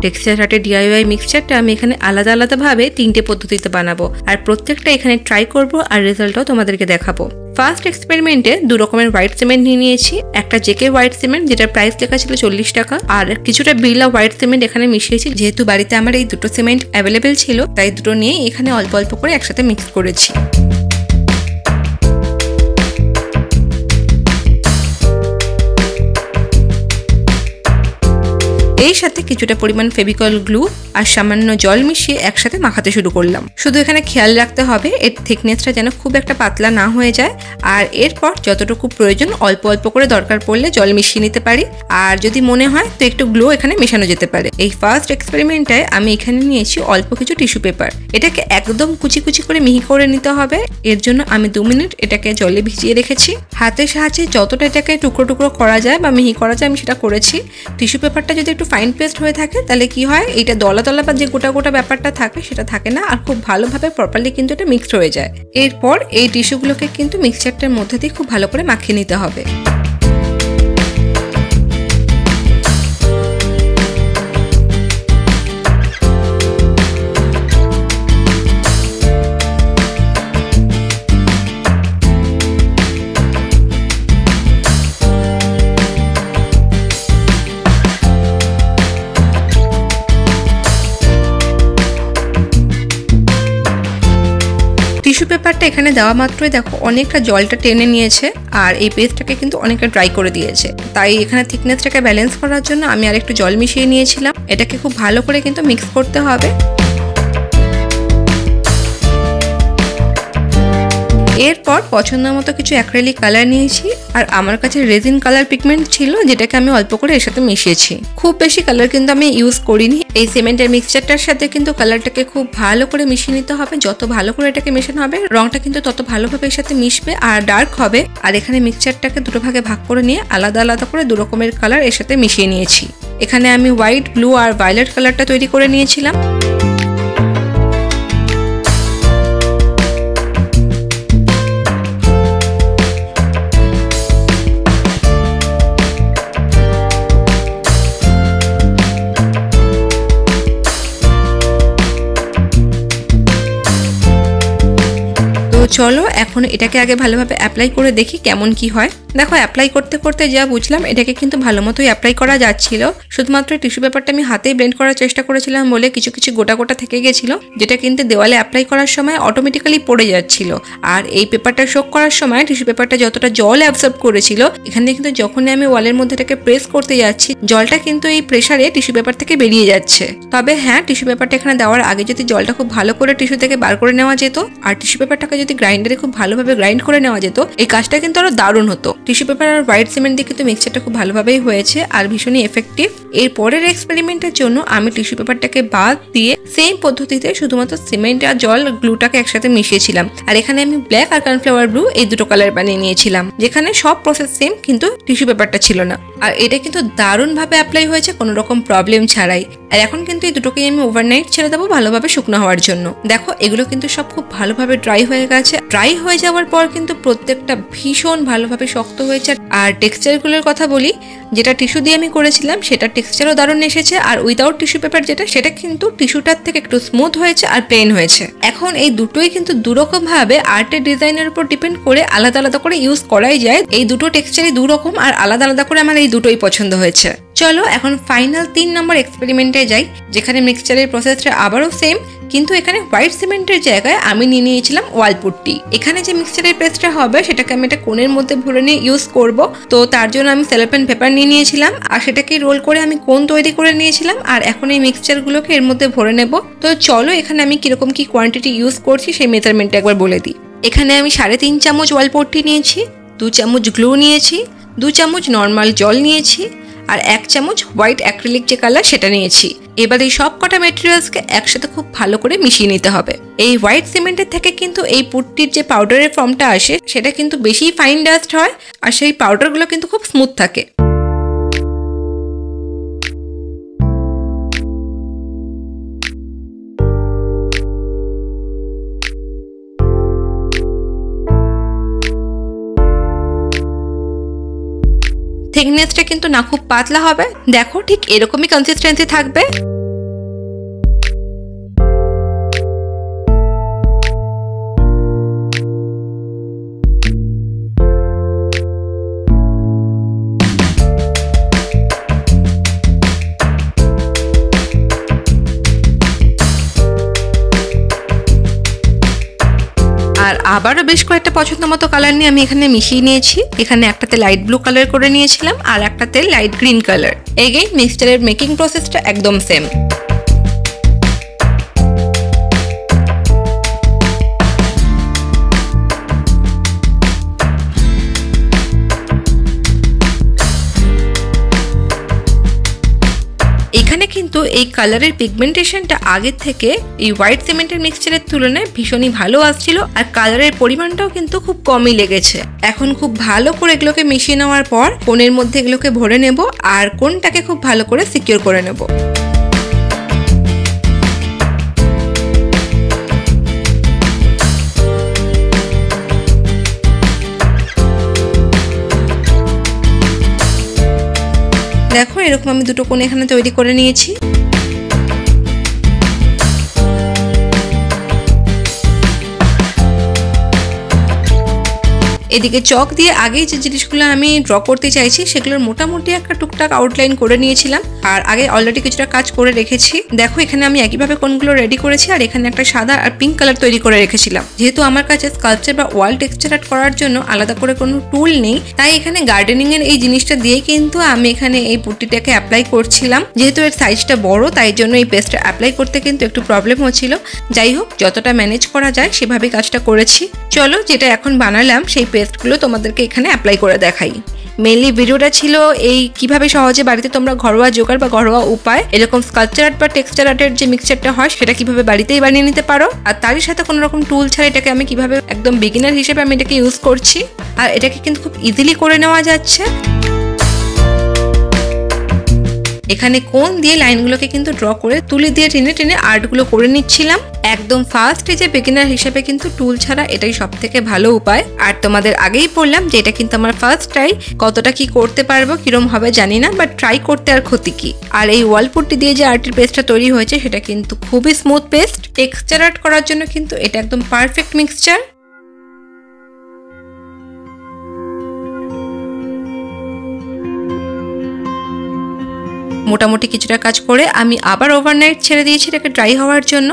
Texture আর্টের DIY মিক্সচারটা আমি এখানে আলাদা আলাদাভাবে 3টে পদ্ধতিতে বানাবো, আর প্রত্যেকটা এখানে ট্রাই করব আর রেজাল্টটাও তোমাদেরকে দেখাবো। ফার্স্ট এক্সপেরিমেন্টে 2 রকমের হোয়াইট সিমেন্ট নিয়ে নিয়েছি। একটা জেকে হোয়াইট সিমেন্ট, যেটার প্রাইস লেখা ছিল 40 টাকা, আর কিছুটা বিড়লা হোয়াইট সিমেন্ট এখানে মিশিয়েছি। যেহেতু বাড়িতে আমার এই দুটো সিমেন্ট অ্যাভেলেবেল ছিল, তাই দুটো নিয়ে এখানে অল্প অল্প করে একসাথে মিক্স করেছি। এই সাথে কিছুটা পরিমাণ ফেভিকল গ্লু আর সামান্য জল মিশিয়ে একসাথে মাখাতে শুরু করলাম। শুধু এখানে খেয়াল রাখতে হবে এর থিকনেসটা যেন খুব একটা পাতলা না হয়ে যায়, আর এরপর যতটুকু প্রয়োজন অল্প অল্প করে দরকার পড়লে জল মিশিয়ে নিতে পারি, আর যদি মনে হয় তো একটু গ্লু এখানে মেশানো যেতে পারে। এই ফার্স্ট এক্সপেরিমেন্টটায় আমি এখানে নিয়েছি অল্প কিছু টিস্যু পেপার। এটাকে একদম কুচি কুচি করে মিহি করে নিতে হবে। এর জন্য আমি 2 মিনিট এটাকে জলে ভিজিয়ে রেখেছি। হাতের সাহায্যে যতটা এটাকে টুকরো টুকরো করা যায় বা মিহি করা যায় আমি সেটা করেছি। টিস্যু পেপারটা যদি একটু ফাইন পেস্ট হয়ে থাকে তাহলে কি হয়, এইটা দলা দলা বা যে গোটা গোটা ব্যাপারটা থাকে সেটা থাকে না, আর খুব ভালোভাবে প্রপারলি কিন্তু এটা মিক্সড হয়ে যায়। এরপর এই টিস্যুগুলোকে কিন্তু মিক্সচারটার মধ্যে দিয়ে খুব ভালো করে মাখিয়ে নিতে হবে। টিস্যু পেপারটা এখানে দেওয়া মাত্রই দেখো অনেকটা জলটা টেনে নিয়েছে, আর এই পেস্টটাকে কিন্তু অনেকটা ড্রাই করে দিয়েছে। তাই এখানে থিকনেসটাকে ব্যালেন্স করার জন্য আমি আর একটু জল মিশিয়ে নিয়েছিলাম। এটাকে খুব ভালো করে কিন্তু মিক্স করতে হবে। এরপর পছন্দ মতো কিছু অ্যাক্রিলিক কালার নিয়েছি, আর আমার কাছে রেজিন কালার পিগমেন্ট ছিল, যেটাকে আমি অল্প করে এর সাথে মিশিয়েছি। খুব বেশি কালার কিন্তু আমি ইউজ করিনি। এই সিমেন্টের মিক্সচারটার সাথে কিন্তু কালারটাকে খুব ভালো করে মিশিয়ে নিতে হবে। যত ভালো করে এটাকে মেশানো হবে রংটা কিন্তু তত ভালোভাবে এর সাথে মিশবে আর ডার্ক হবে। আর এখানে মিক্সচারটাকে দুটো ভাগে ভাগ করে নিয়ে আলাদা আলাদা করে 2 রকমের কালার এর সাথে মিশিয়ে নিয়েছি। এখানে আমি হোয়াইট, ব্লু আর ভায়োলেট কালারটা তৈরি করে নিয়েছিলাম। চলো এখন এটাকে আগে ভালোভাবে অ্যাপ্লাই করে দেখি কেমন কি হয়। দেখো অ্যাপ্লাই করতে করতে যা বুঝলাম এটাকে কিন্তু ভালো মতোই অ্যাপ্লাই করা যাচ্ছিল। শুধুমাত্র টিস্যু পেপারটা আমি হাতেই ব্লেন্ড করার চেষ্টা করেছিলাম বলে কিছু কিছু গোটা গোটা থেকে গেছিল, যেটা কিন্তু দেওয়ালে অ্যাপ্লাই করার সময় অটোমেটিক্যালি পড়ে যাচ্ছিল। আর এই পেপারটা শোক করার সময় টিস্যু পেপারটা যতটা জল অ্যাবসর্ব করেছিল, এখানে কিন্তু যখনই আমি ওয়ালের মধ্যে এটাকে প্রেস করতে যাচ্ছি জলটা কিন্তু এই প্রেসারে টিস্যু পেপার থেকে বেরিয়ে যাচ্ছে। তবে হ্যাঁ, টিস্যু পেপারটা এখানে দেওয়ার আগে যদি জলটা খুব ভালো করে টিস্যু থেকে বার করে নেওয়া যেত আর টিস্যু পেপারটাকে যদি গ্রাইন্ডারে খুব ভালোভাবে গ্রাইন্ড করে নেওয়া যেত, এই কাজটা কিন্তু আরো দারুণ হতো। টিস্যু পেপার আর হোয়াইট সিমেন্ট দিয়ে কিন্তু মিক্সচারটা খুব ভালোভাবেই হয়েছে আর ভীষণই এফেক্টিভ। এর পরের এক্সপেরিমেন্টের জন্য আমি টিস্যু পেপারটাকে বাদ দিয়ে সেম পদ্ধতিতে শুধুমাত্র সিমেন্ট আর জল গ্লুটাকে একসাথে মিশিয়েছিলাম। আর এখানে আমি ব্ল্যাক আর কর্নফ্লাওয়ার ব্লু এই দুটো কালার বানিয়ে নিয়েছিলাম, যেখানে সব প্রসেস সেম কিন্তু টিস্যু পেপারটা ছিল না। আর এটা কিন্তু দারুণভাবে অ্যাপ্লাই হয়েছে কোনো রকম প্রবলেম ছাড়াই। আর এখন কিন্তু এই দুটোকেই আমি ওভারনাইট ছেড়ে দেবো ভালোভাবে শুকনো হওয়ার জন্য। দেখো এগুলো কিন্তু সব খুব ভালোভাবে ড্রাই হয়ে গেছে। ড্রাই হয়ে যাওয়ার পর কিন্তু প্রত্যেকটা ভীষণ ভালোভাবে শক্ত হয়েছে। আর টেক্সচারগুলোর কথা বলি, যেটা টিস্যু দিয়ে আমি করেছিলাম সেটা টেক্সচারও দারুণ এসেছে, আর উইদাউট টিস্যু পেপার যেটা সেটা কিন্তু টিস্যুটার থেকে একটু স্মুথ হয়েছে আর প্লেন হয়েছে। এখন এই দুটোই কিন্তু দুরকম ভাবে আর্টের ডিজাইনের উপর ডিপেন্ড করে আলাদা আলাদা করে ইউজ করাই যায়। এই দুটো টেক্সচারই দুরকম আর আলাদা আলাদা করে আমার এই দুটোই পছন্দ হয়েছে। চলো এখন ফাইনাল 3 নম্বর এক্সপেরিমেন্টে যাই, যেখানে মিক্সচারের প্রসেসটা আবারও সেম, কিন্তু এখানে হোয়াইট সিমেন্টের জায়গায় আমি নিয়ে নিয়েছিলাম ওয়াল পুট্টি। এখানে যে মিক্সচারের পেস্টটা হবে সেটাকে আমি একটা কোণের মধ্যে ভরে নিয়ে ইউজ করব। তো তার জন্য আমি সেলোফেন পেপার নিয়ে নিয়েছিলাম আর সেটাকে রোল করে আমি কোণ তৈরি করে নিয়েছিলাম। আর এখন এই মিক্সচারগুলোকে এর মধ্যে ভরে নেব। তো চলো এখানে আমি কিরকম কি কোয়ান্টিটি ইউজ করছি সেই মেজারমেন্টটা একবার বলে দিই। এখানে আমি 3.5 চামচ ওয়াল পুট্টি নিয়েছি, 2 চামচ গ্লু নিয়েছি, 2 চামচ নর্মাল জল নিয়েছি, আর 1 চামচ হোয়াইট অ্যাক্রিলিক যে কালার সেটা নিয়েছি। এবার এই সব কটা মেটেরিয়ালসকে একসাথে খুব ভালো করে মিশিয়ে নিতে হবে। এই হোয়াইট সিমেন্টের থেকে কিন্তু এই পুট্টির যে পাউডারের ফর্মটা আসে সেটা কিন্তু বেশি ফাইন ডাস্ট হয়, আর সেই পাউডারগুলো কিন্তু খুব স্মুথ থাকে। থিকনেসটা কিন্তু না খুব পাতলা হবে, দেখো ঠিক এরকমই কনসিস্টেন্সি থাকবে। আর আবারও বেশ কয়েকটা পছন্দ মতো কালার নিয়ে আমি এখানে মিশিয়ে নিয়েছি। এখানে একটাতে লাইট ব্লু কালার করে নিয়েছিলাম আর একটাতে লাইট গ্রিন কালার। এগেইন মিক্সচারের মেকিং প্রসেসটা একদম সেম। এখানে কিন্তু এই কালারের পিগমেন্টেশনটা আগের থেকে এই হোয়াইট সিমেন্টের মিক্সচারের তুলনায় ভীষণই ভালো আসছিল আর কালারের পরিমাণটাও কিন্তু খুব কমই লেগেছে। এখন খুব ভালো করে এগুলোকে মিশিয়ে নেওয়ার পর কোণের মধ্যে এগুলোকে ভরে নেব আর কোণটাকে খুব ভালো করে সিকিউর করে নেব। দেখো এরকম আমি দুটো কোণ এখানে তৈরি করে নিয়েছি। এদিকে চক দিয়ে আগেই যে জিনিসগুলো আমি ড্র করতে চাইছি সেগুলোর মোটামুটি একটা টুকটাক আউটলাইন করে নিয়েছিলাম আর আগে অলরেডি কিছুটা কাজ করে রেখেছি। দেখো এখানে আমি একইভাবে কোণগুলো রেডি করেছি আর এখানে একটা সাদা আর পিঙ্ক কালার তৈরি করে রেখেছিলাম। যেহেতু আমার কাছে স্কাল্পচার বা ওয়াল টেক্সচার আর্ট করার জন্য আলাদা করে কোনো টুল নেই, তাই এখানে গার্ডেনিং এর এই জিনিসটা দিয়ে কিন্তু আমি এখানে এই পুট্টিটাকে অ্যাপ্লাই করছিলাম। যেহেতু এর সাইজটা বড় তাই জন্য এই পেস্টটা অ্যাপ্লাই করতে কিন্তু একটু প্রবলেম হচ্ছিল। যাই হোক, যতটা ম্যানেজ করা যায় সেভাবে কাজটা করেছি। চলো যেটা এখন বানালাম সেই পেস্টগুলো তোমাদেরকে এখানে অ্যাপ্লাই করে দেখাই। মেইনলি ভিডিওটা ছিল এই কিভাবে সহজে বাড়িতে তোমরা ঘরোয়া জোগাড় বা ঘরোয়া উপায় এরকম স্কাল্পচার আর্ট বা টেক্সচার আর্টের যে মিক্সচারটা হয় সেটা কিভাবে বাড়িতেই বানিয়ে নিতে পারো, আর তারই সাথে কোনো রকম টুল ছাড়া এটাকে আমি কিভাবে একদম বিগিনার হিসেবে আমি এটাকে ইউজ করছি। আর এটাকে কিন্তু খুব ইজিলি করে নেওয়া যাচ্ছে। এখানে কোণ দিয়ে লাইনগুলোকে কিন্তু ড্র করে তুলি দিয়ে টেনে টেনে আর্টগুলো করে নিচ্ছিলাম। একদম ফার্স্ট স্টেজে বিগিনার হিসেবে কিন্তু টুল ছাড়া এটাই সব থেকে ভালো উপায়। আর তোমাদের আগেই বললাম যে এটা কিন্তু আমার ফার্স্ট ট্রাই, কতটা কি করতে পারবো কিরম হবে জানি না, বাট ট্রাই করতে আর ক্ষতি কি। আর এই ওয়াল পুট্টি দিয়ে যে আর্টের পেস্টটা তৈরি হয়েছে সেটা কিন্তু খুবই স্মুথ পেস্ট। টেক্সচার আর্ট করার জন্য কিন্তু এটা একদম পারফেক্ট মিক্সচার। মোটামুটি কিছুটা কাজ করে আমি আবার ওভারনাইট ছেড়ে দিয়েছি এটাকে ড্রাই হওয়ার জন্য।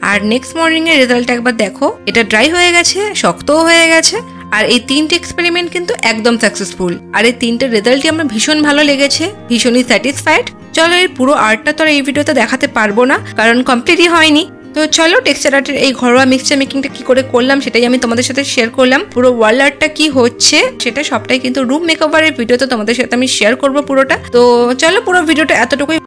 আর নেক্সট মর্নিং এর রেজাল্ট একবার দেখো, এটা ড্রাই হয়ে গেছে, শক্তও হয়ে গেছে। আর এই তিনটে এক্সপেরিমেন্ট কিন্তু একদম সাকসেসফুল। আর এই তিনটে রেজাল্টই আমার ভীষণ ভালো লেগেছে, ভীষণই স্যাটিসফাইড। চলো এর পুরো আর্টটা তো এই ভিডিওতে দেখাতে পারবো না কারণ কমপ্লিটই হয়নি। তো চলো টেক্সচার আর্টের এই ঘরোয়া মিক্সচার মেকিংটা কি করে করলাম সেটাই আমি তোমাদের সাথে শেয়ার করলাম। পুরো ওয়াল আর্টটা কি হচ্ছে সেটা সবটাই কিন্তু রুম মেকওভারের ভিডিওতে তোমাদের সাথে আমি শেয়ার করবো পুরোটা। তো চলো পুরো ভিডিওটা এতটুকুই